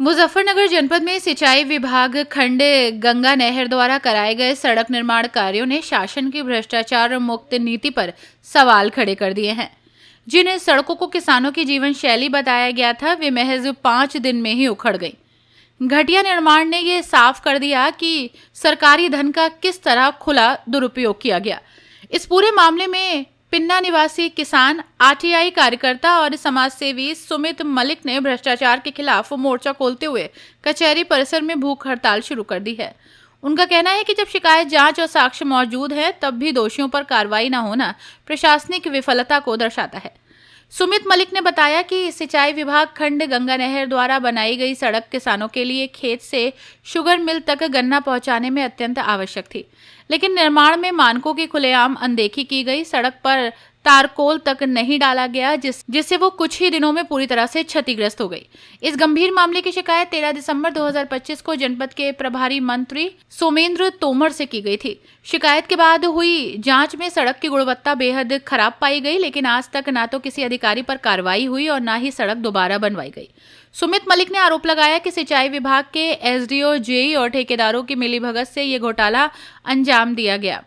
मुजफ्फरनगर जनपद में सिंचाई विभाग खंड गंगा नहर द्वारा कराए गए सड़क निर्माण कार्यों ने शासन की भ्रष्टाचार मुक्त नीति पर सवाल खड़े कर दिए हैं। जिन सड़कों को किसानों की जीवन शैली बताया गया था, वे महज 5 दिन में ही उखड़ गई। घटिया निर्माण ने ये साफ कर दिया कि सरकारी धन का किस तरह खुला दुरुपयोग किया गया। इस पूरे मामले में पिन्ना निवासी किसान, आरटीआई कार्यकर्ता और समाजसेवी सुमित मलिक ने भ्रष्टाचार के खिलाफ मोर्चा खोलते हुए कचहरी परिसर में भूख हड़ताल शुरू कर दी है। उनका कहना है कि जब शिकायत, जांच और साक्ष्य मौजूद है, तब भी दोषियों पर कार्रवाई न होना प्रशासनिक विफलता को दर्शाता है। सुमित मलिक ने बताया कि सिंचाई विभाग खंड गंगा नहर द्वारा बनाई गई सड़क किसानों के लिए खेत से शुगर मिल तक गन्ना पहुंचाने में अत्यंत आवश्यक थी, लेकिन निर्माण में मानकों की खुलेआम अनदेखी की गई। सड़क पर तारकोल तक नहीं डाला गया, जिससे वो कुछ ही दिनों में पूरी तरह से क्षतिग्रस्त हो गई। इस गंभीर मामले की शिकायत 13 दिसंबर 2025 को जनपद के प्रभारी मंत्री सोमेंद्र तोमर से की गई थी। शिकायत के बाद हुई जांच में सड़क की गुणवत्ता बेहद खराब पाई गई, लेकिन आज तक ना तो किसी अधिकारी पर कार्रवाई हुई और ना ही सड़क दोबारा बनवाई गई। सुमित मलिक ने आरोप लगाया कि सिंचाई विभाग के एसडीओ, जेई और ठेकेदारों की मिलीभगत से ये घोटाला अंजाम दिया गया।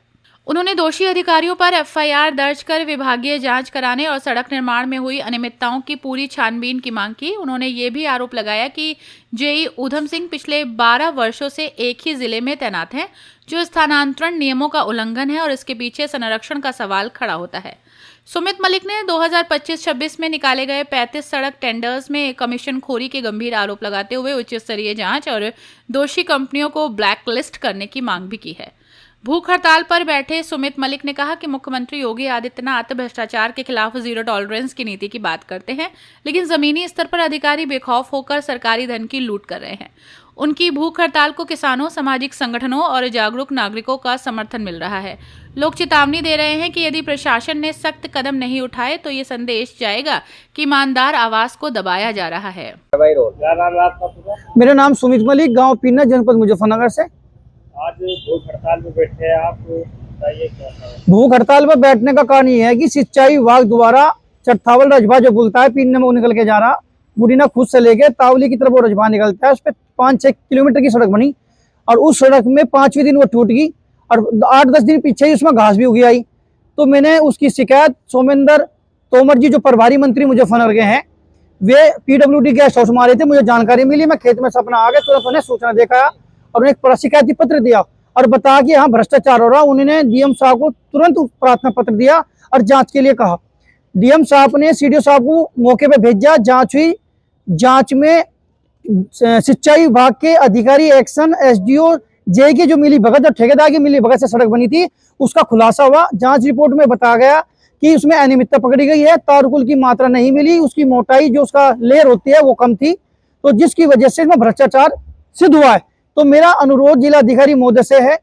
उन्होंने दोषी अधिकारियों पर एफआईआर दर्ज कर विभागीय जांच कराने और सड़क निर्माण में हुई अनियमितताओं की पूरी छानबीन की मांग की। उन्होंने ये भी आरोप लगाया कि जेई ऊधम सिंह पिछले 12 वर्षों से एक ही जिले में तैनात हैं, जो स्थानांतरण नियमों का उल्लंघन है और इसके पीछे संरक्षण का सवाल खड़ा होता है। सुमित मलिक ने 2025-26 में निकाले गए 35 सड़क टेंडर्स में कमीशनखोरी के गंभीर आरोप लगाते हुए उच्च स्तरीय जांच और दोषी कंपनियों को ब्लैकलिस्ट करने की मांग भी की है। भूख हड़ताल पर बैठे सुमित मलिक ने कहा कि मुख्यमंत्री योगी आदित्यनाथ भ्रष्टाचार के खिलाफ जीरो टॉलरेंस की नीति की बात करते हैं, लेकिन जमीनी स्तर पर अधिकारी बेखौफ होकर सरकारी धन की लूट कर रहे हैं। उनकी भूख हड़ताल को किसानों, सामाजिक संगठनों और जागरूक नागरिकों का समर्थन मिल रहा है। लोग चेतावनी दे रहे हैं कि यदि प्रशासन ने सख्त कदम नहीं उठाए तो ये संदेश जाएगा कि ईमानदार आवाज को दबाया जा रहा है। मेरा नाम सुमित मलिक, गांव पिन्ना, जनपद मुजफ्फरनगर से। आज भूख हड़ताल पे बैठे हैं आप, बताइए क्या है? भूख हड़ताल पर बैठने का कारण ये है कि सिंचाई विभाग द्वारा चट्ठावल रजभा जो बोलता है, पिन्ने में निकल के जा रहा, बुढ़ीना खुद से लेके तावली की तरफ वो रजभा निकलता है। उस पर 5-6 किलोमीटर की सड़क बनी और उस सड़क में 5वें दिन वो टूट गई और 8-10 दिन पीछे ही उसमें घास भी उगी आई। तो मैंने उसकी शिकायत सोमेंद्र तोमर जी, जो प्रभारी मंत्री मुजफ्फरनगर के हैं, वे पीडब्ल्यूडी गेस्ट हाउस में आ रहे थे। मुझे जानकारी मिली, मैं खेत में से अपना आ गया, तुरंत उन्हें सूचना देखा और उन्हें एक शिकायती पत्र दिया और बताया कि यहाँ भ्रष्टाचार हो रहा। उन्होंने डीएम साहब को तुरंत प्रार्थना पत्र दिया और जांच के लिए कहा। डीएम साहब ने सीडीओ साहब को मौके पे भेजा, जांच हुई। जांच में सिंचाई विभाग के अधिकारी, एक्शन, एसडीओ, जे की जो मिलीभगत और ठेकेदार की मिलीभगत से सड़क बनी थी, उसका खुलासा हुआ। जांच रिपोर्ट में बताया गया कि उसमें अनियमितता पकड़ी गई है, तारकुल की मात्रा नहीं मिली, उसकी मोटाई जो उसका लेयर होती है वो कम थी, तो जिसकी वजह से इसमें भ्रष्टाचार सिद्ध हुआ है। तो मेरा अनुरोध जिला अधिकारी महोदय से है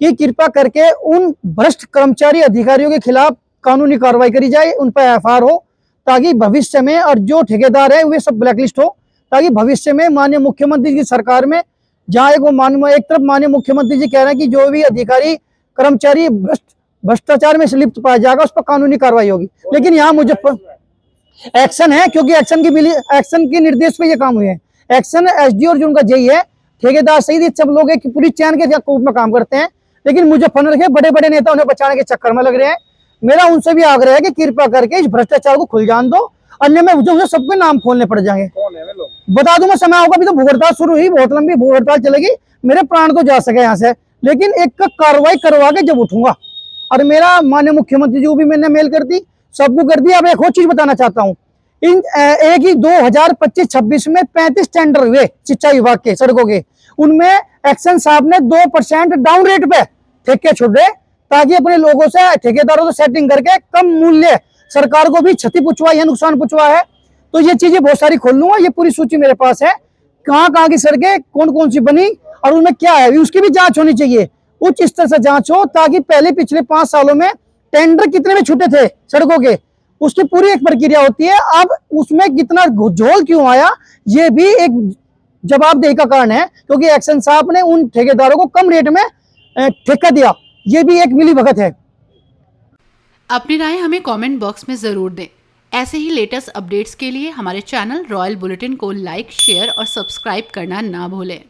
कि कृपा करके उन भ्रष्ट कर्मचारी अधिकारियों के खिलाफ कानूनी कार्रवाई करी जाए, उन पर एफआईआर हो, ताकि भविष्य में, और जो ठेकेदार है वे सब ब्लैकलिस्ट हो, ताकि भविष्य में माननीय मुख्यमंत्री की सरकार में, जहाँ एक तरफ माननीय मुख्यमंत्री जी कह रहे हैं कि जो भी अधिकारी कर्मचारी भ्रष्टाचार में लिप्त पाया जाएगा उस पर कानूनी कार्रवाई होगी, लेकिन यहाँ मुजफ्फर एक्शन है, क्योंकि एक्शन के निर्देश पे ये काम हुए हैं। एक्शन, एसडीओ और जो उनका जेई है, ठेकेदार सहित सब लोग एक पूरी चैन के रूप में काम करते हैं, लेकिन मुजफ्फरनगर के बड़े बड़े नेता उन्हें बचाने के चक्कर में लग रहे हैं। मेरा उनसे भी आग्रह है कि कृपा करके इस भ्रष्टाचार को खुल जान दो, अन्य में जो सबके नाम खोलने पड़ जाएंगे। कौन है वे लोग? बता दूं मैं, समय होगा, अभी तो भूख हड़ताल शुरू हुई, बहुत लंबी भूख हड़ताल चलेगी, मेरे प्राण तो जा सके यहाँ से, लेकिन एक कार्रवाई करवा के जब उठूंगा। और मेरा माननीय मुख्यमंत्री जी को भी मैंने मेल कर दी, सबको कर दी। अब एक और चीज बताना चाहता हूँ, इन एक ही 2025-26 में 35 टेंडर हुए सिंचाई विभाग के सड़कों के, उनमें एक्शन साहब ने 2% डाउन रेट पे ठेके छोड़े, ताकि अपने लोगों से, ठेकेदारों से सेटिंग करके कम मूल्य सरकार को भी क्षति पहुंचवाई है, नुकसान पहुंचवा है। तो ये चीजें बहुत सारी खोल लूंगा, ये पूरी सूची मेरे पास है, कहाँ की सड़कें कौन कौन सी बनी और उनमें क्या है, उसकी भी जांच होनी चाहिए, उच्च स्तर से जांच हो, ताकि पहले पिछले 5 सालों में टेंडर कितने में छूटे थे सड़कों के, उसकी पूरी एक प्रक्रिया होती है। अब उसमें कितना झोल क्यों आया, ये भी एक जवाबदेही का कारण है, क्योंकि एक्शन साहब ने उन ठेकेदारों को कम रेट में ठेका दिया, ये भी एक मिलीभगत है। अपनी राय हमें कमेंट बॉक्स में जरूर दें। ऐसे ही लेटेस्ट अपडेट्स के लिए हमारे चैनल रॉयल बुलेटिन को लाइक, शेयर और सब्सक्राइब करना ना भूलें।